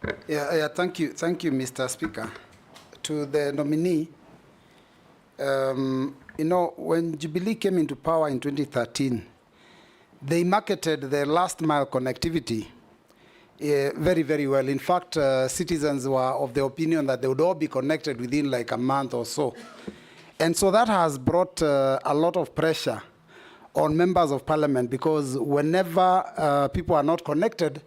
Thank you, Mr. Speaker. To the nominee, when Jubilee came into power in 2013, they marketed their last mile connectivity very, very well. In fact, citizens were of the opinion that they would all be connected within like a month or so. And so that has brought a lot of pressure on members of parliament, because whenever people are not connected,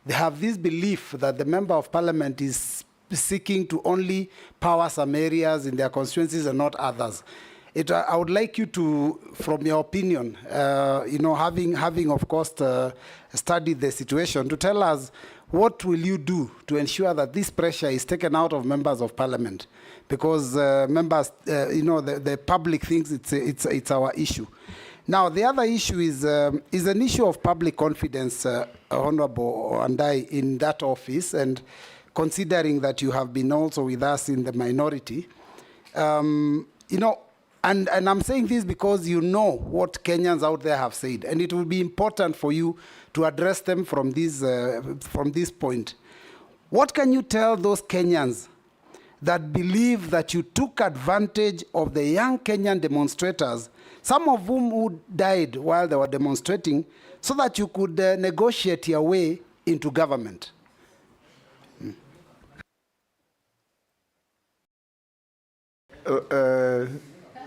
they have this belief that the member of parliament is seeking to only power some areas in their constituencies and not others. I would like you to, from your opinion, having of course studied the situation, to tell us what will you do to ensure that this pressure is taken out of members of parliament, because members, the public thinks it's our issue. Now, the other issue is an issue of public confidence, Honorable Wandayi, in that office, and considering that you have been also with us in the minority, and I'm saying this because you know what Kenyans out there have said, and it will be important for you to address them from this point. What can you tell those Kenyans that believe that you took advantage of the young Kenyan demonstrators, some of whom who died while they were demonstrating, so that you could negotiate your way into government?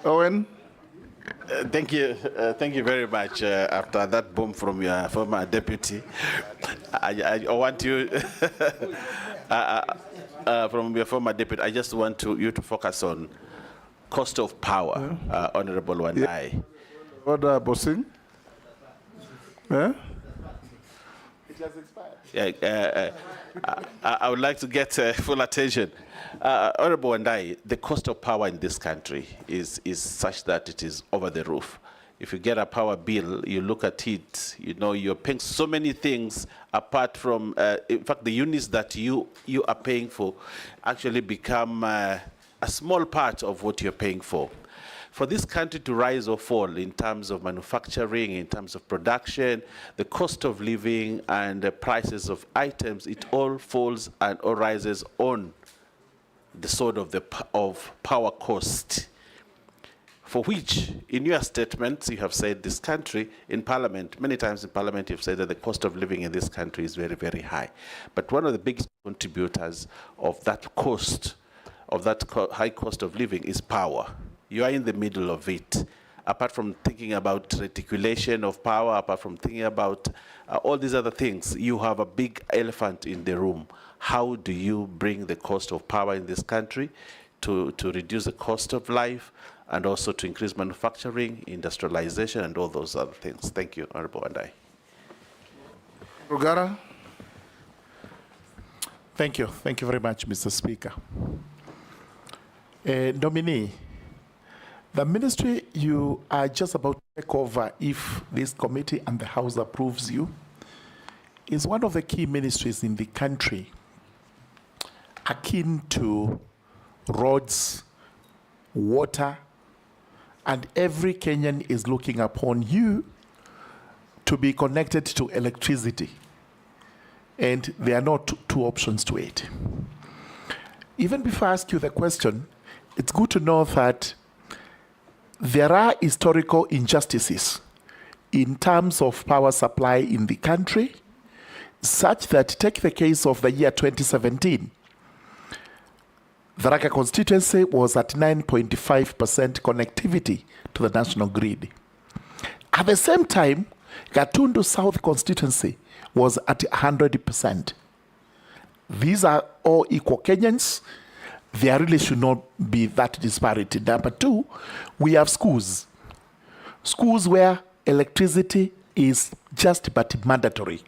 Owen? Thank you very much. After that bomb from your former deputy, I want you, from your former deputy, I just want you to focus on cost of power, Honorable Wandayi. Order, Bossing? Yeah? It has expired. I would like to get full attention. Honorable Wandayi, the cost of power in this country is such that it is over the roof. If you get a power bill, you look at it, you're paying so many things apart from, in fact, the units that you are paying for actually become a small part of what you're paying for. For this country to rise or fall in terms of manufacturing, in terms of production, the cost of living and the prices of items, it all falls and all rises on the sword of power cost, for which, in your statements, you have said this country, in parliament, many times in parliament, you've said that the cost of living in this country is very, very high. But one of the biggest contributors of that cost, of that high cost of living, is power. You are in the middle of it. Apart from thinking about reticulation of power, apart from thinking about all these other things, you have a big elephant in the room. How do you bring the cost of power in this country to reduce the cost of life and also to increase manufacturing, industrialization, and all those other things? Thank you, Honorable Wandayi. Rugara? Thank you. Thank you very much, Mr. Speaker. Nominee, the ministry you are just about to take over, if this committee and the House approves you, is one of the key ministries in the country, akin to roads, water, and every Kenyan is looking upon you to be connected to electricity. And there are not two options to it. Even before I ask you the question, it's good to know that there are historical injustices in terms of power supply in the country, such that, take the case of the year 2017, the Raka constituency was at 9.5% connectivity to the national grid. At the same time, Gatundu South constituency was at 100%. These are all equal Kenyans. There really should not be that disparity. Number two, we have schools. Schools where electricity is just but mandatory.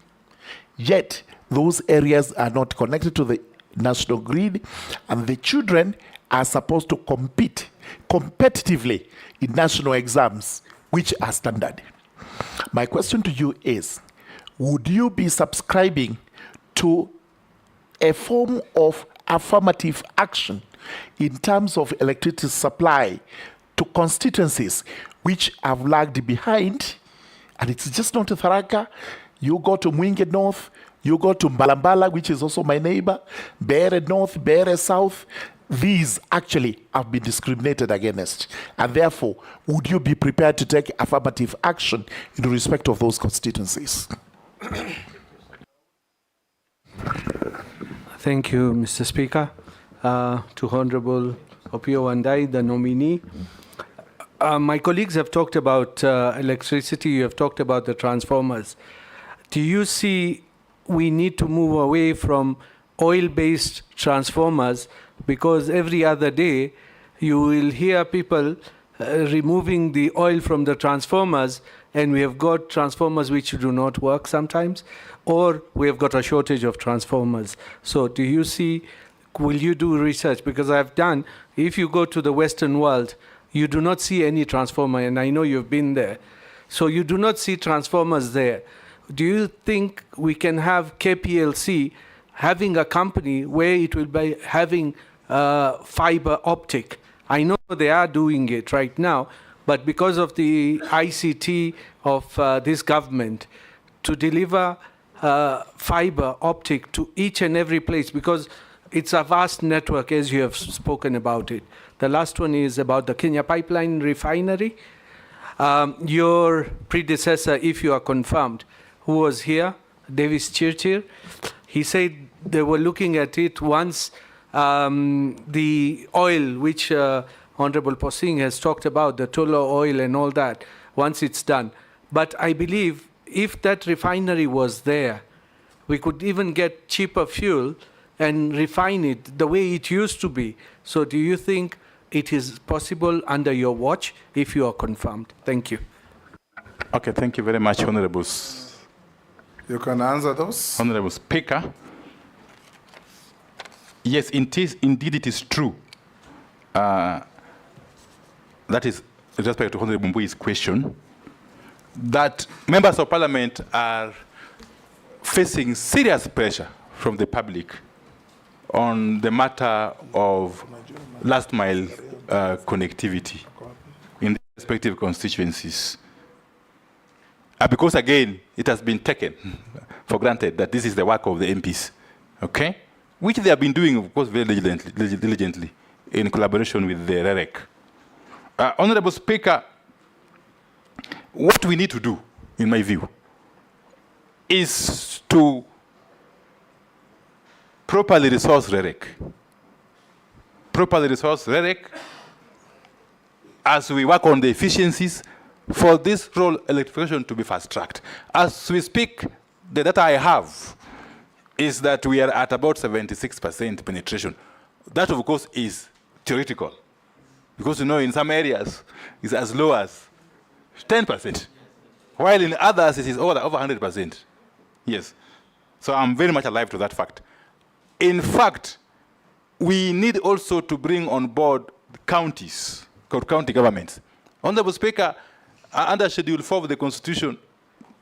Yet, those areas are not connected to the national grid, and the children are supposed to compete competitively in national exams, which are standard. My question to you is, would you be subscribing to a form of affirmative action in terms of electricity supply to constituencies which have lagged behind? And it's just not Tharaka. You go to Mwingi North, You go to Mbalambala, which is also my neighbor, Beere North, Beere South. These actually have been discriminated against. And therefore, would you be prepared to take affirmative action in respect of those constituencies? Thank you, Mr. Speaker. To Honorable Opiyo Wandayi, the nominee. My colleagues have talked about electricity, you have talked about the transformers. Do you see we need to move away from oil-based transformers, because every other day you will hear people removing the oil from the transformers, and we have got transformers which do not work sometimes, or we have got a shortage of transformers. So do you see, will you do research? Because I've done, if you go to the Western world, you do not see any transformer, and I know you've been there. So you do not see transformers there. Do you think we can have KPLC having a company where it will be having fiber optic? I know they are doing it right now, but because of the ICT of this government, to deliver fiber optic to each and every place, because it's a vast network, as you have spoken about it. The last one is about the Kenya Pipeline Refinery. Your predecessor, if you are confirmed, who was here, Davis Chirchir, he said they were looking at it once the oil, which Honorable Posing has talked about, the Tolo oil and all that, once it's done. But I believe if that refinery was there, we could even get cheaper fuel and refine it the way it used to be. So do you think it is possible under your watch if you are confirmed? Thank you. Okay, thank you very much, Honorables. You can answer those. Honorable Speaker. Yes, indeed it is true. That is, with respect to Honorable Mbui's question, that members of parliament are facing serious pressure from the public on the matter of last mile connectivity in the respective constituencies. Because again, it has been taken for granted that this is the work of the MPs, okay? Which they have been doing, of course, very diligently in collaboration with the REREC. Honorable Speaker, what we need to do, in my view, is to properly resource REREC. Properly resource REREC as we work on the efficiencies for this rural electrification to be fast-tracked. As we speak, the data I have is that we are at about 76% penetration. That, of course, is theoretical. Because, you know, in some areas, it's as low as 10%, while in others, it is over 100%. Yes. So I'm very much alive to that fact. In fact, we need also to bring on board counties, county governments. Honorable Speaker, under Schedule 4 of the Constitution,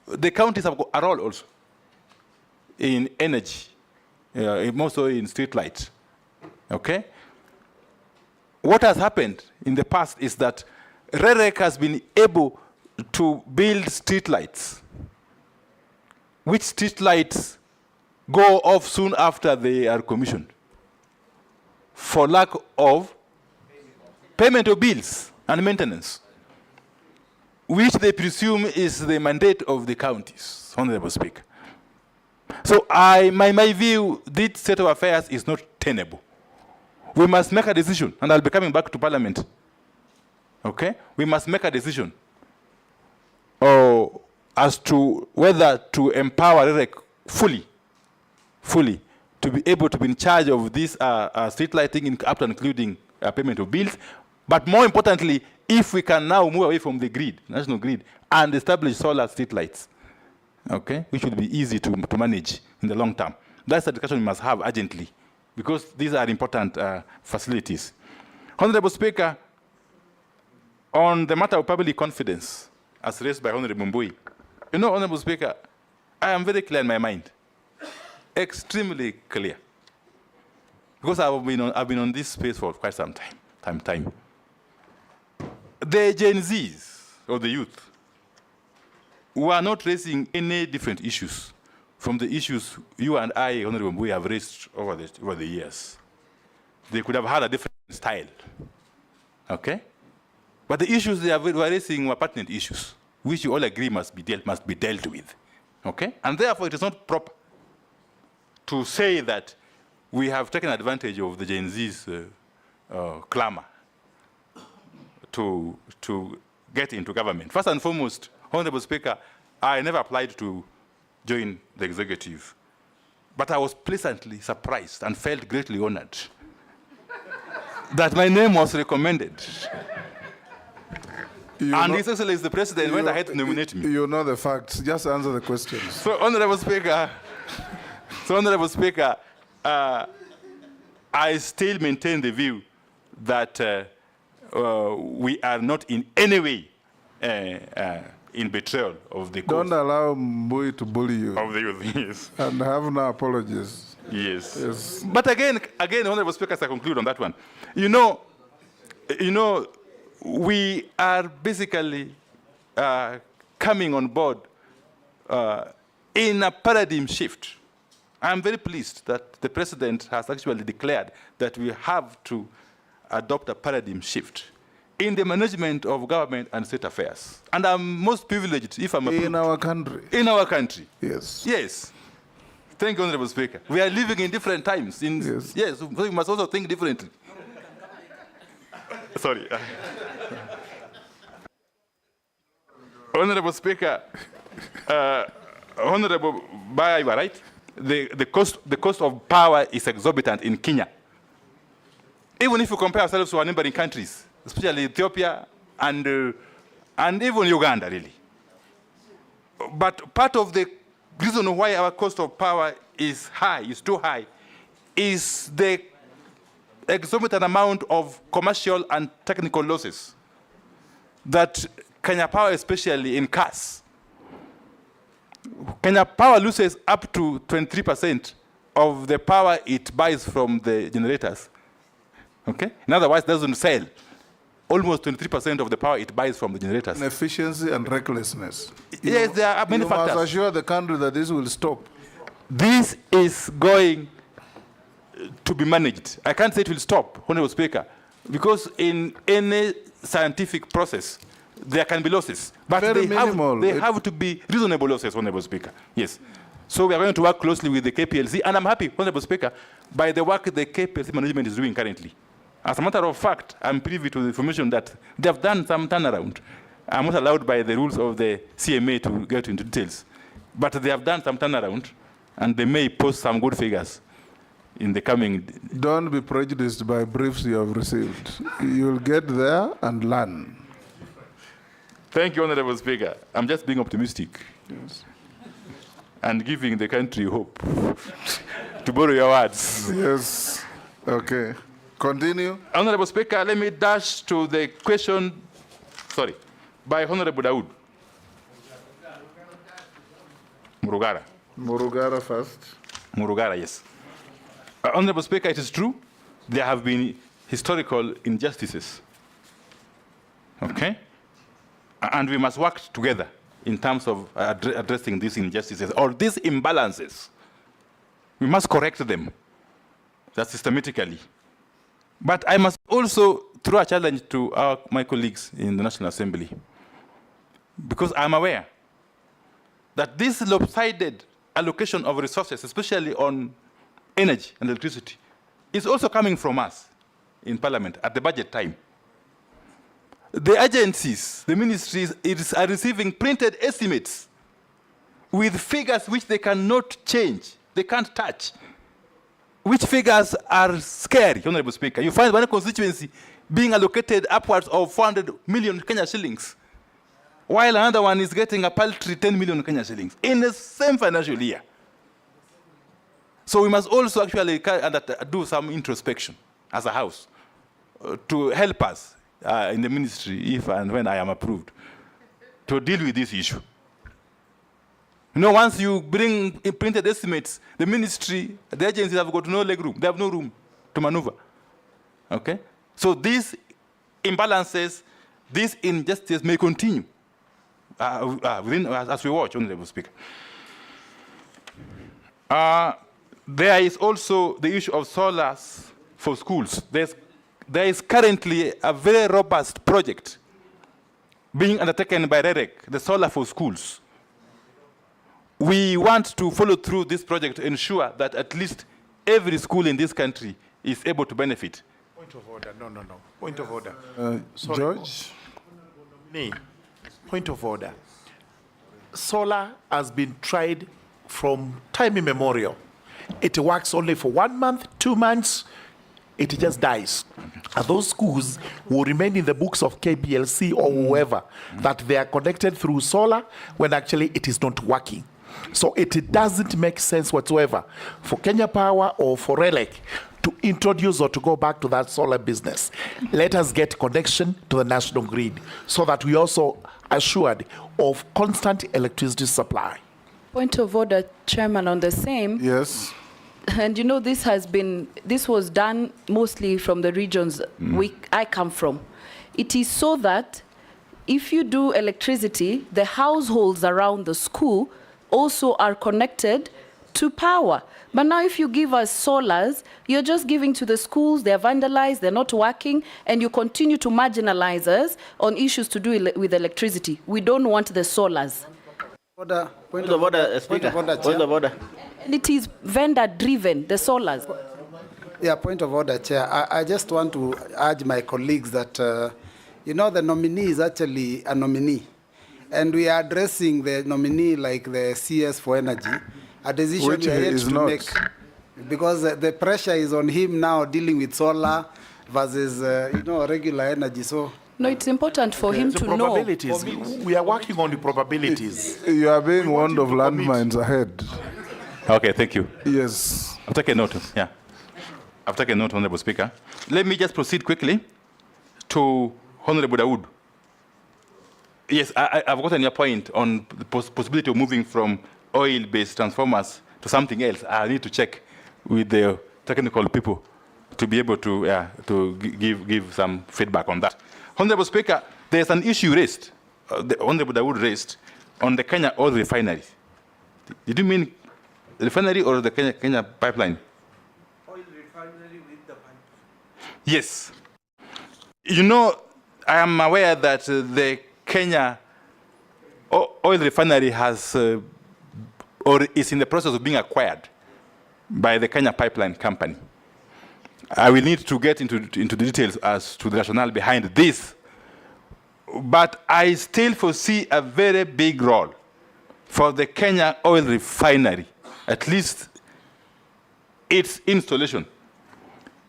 the counties have got a role also in energy, more so in street lights. Okay? What has happened in the past is that REREC has been able to build street lights, which street lights go off soon after they are commissioned for lack of payment of bills and maintenance, which they presume is the mandate of the counties, Honorable Speaker. So my view, this set of affairs is not tenable. We must make a decision, and I'll be coming back to Parliament. Okay? We must make a decision as to whether to empower REREC fully, to be able to be in charge of this street lighting, up to including payment of bills. But more importantly, if we can now move away from the grid, national grid, and establish solar street lights, okay, which will be easy to manage in the long term. That's the discussion we must have urgently, because these are important facilities. Honorable Speaker, on the matter of public confidence, as raised by Honorable Mbui, you know, Honorable Speaker, I am very clear in my mind, extremely clear, because I've been on this space for quite some time. The Gen Zs, or the youth, who are not raising any different issues from the issues you and I, Honorable Mbui, have raised over the years. They could have had a different style, okay? But the issues they were raising were pertinent issues, which you all agree must be dealt with, okay? And therefore, it is not proper to say that we have taken advantage of the Gen Z's clamor to get into government. First and foremost, Honorable Speaker, I never applied to join the executive, but I was pleasantly surprised and felt greatly honored that my name was recommended. And His Excellency the President went ahead to nominate me. You know the facts. Just answer the questions. So, Honorable Speaker, I still maintain the view that we are not in any way in betrayal of the cause. Don't allow Mbui to bully you. Of the youth, yes. And have no apologies. Yes. Yes. But again, Honorable Speaker, as I conclude on that one, you know, we are basically coming on board in a paradigm shift. I'm very pleased that the President has actually declared that we have to adopt a paradigm shift in the management of government and state affairs. And I'm most privileged if I'm approved. In our country. In our country. Yes. Yes. Thank you, Honorable Speaker. We are living in different times. Yes. Yes, so we must also think differently. Sorry. Honorable Speaker, Honorable Baya, you are right. The cost of power is exorbitant in Kenya. Even if you compare ourselves to our neighboring countries, especially Ethiopia and even Uganda, really. But part of the reason why our cost of power is too high, is the exorbitant amount of commercial and technical losses that Kenya Power, especially in KAZI, Kenya Power loses up to 23% of the power it buys from the generators. Okay? In other words, it doesn't sell. Almost 23% of the power it buys from the generators. Inefficiency and recklessness. Yes, there are many factors. You must assure the country that this will stop. This is going to be managed. I can't say it will stop, Honorable Speaker, because in any scientific process, there can be losses. But they have to be reasonable losses, Honorable Speaker. Yes. So we are going to work closely with the KPLC, and I'm happy, Honorable Speaker, by the work the KPLC management is doing currently. As a matter of fact, I'm privy to the information that they have done some turnaround. I'm not allowed by the rules of the CMA to get into details. But they have done some turnaround, and they may post some good figures in the coming... Don't be prejudiced by briefs you have received. You'll get there and learn. Thank you, Honorable Speaker. I'm just being optimistic. Yes. And giving the country hope. To borrow your words. Yes. Okay. Continue. Honorable Speaker, let me dash to the question, by Honorable Dawood. Murugara. Murugara first. Murugara, yes. Honorable Speaker, it is true, there have been historical injustices. Okay? And we must work together in terms of addressing these injustices or these imbalances. We must correct them. That's systematically. But I must also throw a challenge to my colleagues in the National Assembly, because I'm aware that this lopsided allocation of resources, especially on energy and electricity, is also coming from us in Parliament at the budget time. The agencies, the ministries, are receiving printed estimates with figures which they cannot change, they can't touch, which figures are scary, Honorable Speaker. You find one constituency being allocated upwards of 400 million Kenya shillings, while another one is getting a paltry 10 million Kenya shillings in the same financial year. So we must also actually do some introspection as a House to help us in the ministry, if and when I am approved, to deal with this issue. You know, once you bring printed estimates, the ministry, the agencies have got no leg room. They have no room to maneuver. Okay? So these imbalances, these injustices may continue as we watch, Honorable Speaker. There is also the issue of solars for schools. There is currently a very robust project being undertaken by REREC, the solar for schools. We want to follow through this project to ensure that at least every school in this country is able to benefit. Point of order. No. Point of order. George? Me. Point of order. Solar has been tried from time immemorial. It works only for 1 month, 2 months, it just dies. And those schools will remain in the books of KPLC or whoever that they are connected through solar when actually it is not working. So it doesn't make sense whatsoever for Kenya Power or for RELEC to introduce or to go back to that solar business. Let us get connection to the national grid so that we also assured of constant electricity supply. Point of order, Chairman, on the same. Yes. And you know, this was done mostly from the regions I come from. It is so that if you do electricity, the households around the school also are connected to power. But now if you give us solars, you're just giving to the schools, they're vandalized, they're not working, and you continue to marginalize us on issues to do with electricity. We don't want the solars. Order. Point of order, Speaker. Point of order. And it is vendor-driven, the solars. Yeah, point of order, Chair. I just want to urge my colleagues that, you know, the nominee is actually a nominee. And we are addressing the nominee like the CS for energy, a decision Which we are he yet is to not. make. Because the pressure is on him now dealing with solar versus, you know, regular energy. So. No, it's important for him to know. Probabilities. We are working on the probabilities. You are being warned of landmines ahead. Okay, thank you. Yes. I've taken note. Yeah. I've taken note, Honorable Speaker. Let me just proceed quickly to Honorable Dawood. Yes, I've gotten your point on the possibility of moving from oil-based transformers to something else. I need to check with the technical people to be able to give some feedback on that. Honorable Speaker, there's an issue raised, the Honorable Dawood raised, on the Kenya oil refinery. Did you mean refinery or the Kenya pipeline? Oil refinery with the pipeline. Yes. You know, I am aware that the Kenya oil refinery has or is in the process of being acquired by the Kenya Pipeline Company. I will need to get into the details as to the rationale behind this, but I still foresee a very big role for the Kenya oil refinery, at least its installation.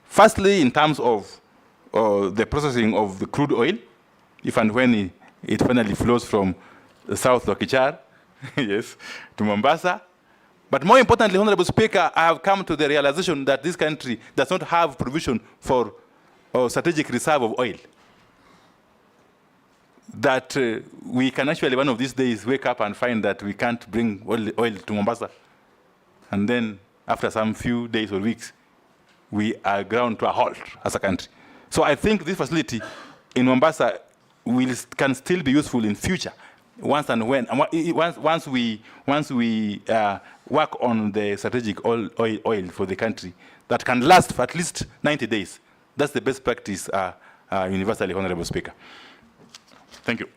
Firstly, in terms of the processing of the crude oil, if and when it finally flows from the south Lokichar, yes, to Mombasa. But more importantly, Honorable Speaker, I have come to the realization that this country does not have provision for a strategic reserve of oil. That we can actually one of these days wake up and find that we can't bring oil to Mombasa. And then after some few days or weeks, we are ground to a halt as a country. So I think this facility in Mombasa can still be useful in future, once we work on the strategic oil for the country that can last for at least 90 days. That's the best practice universally, Honorable Speaker. Thank you.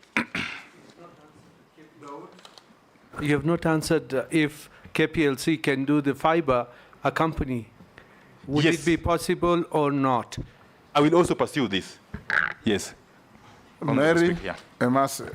You have not answered if KPLC can do the fiber accompany. Would Yes. it be possible or not? I will also pursue this. Yes. Honorable Mary Speaker, yeah. Emase.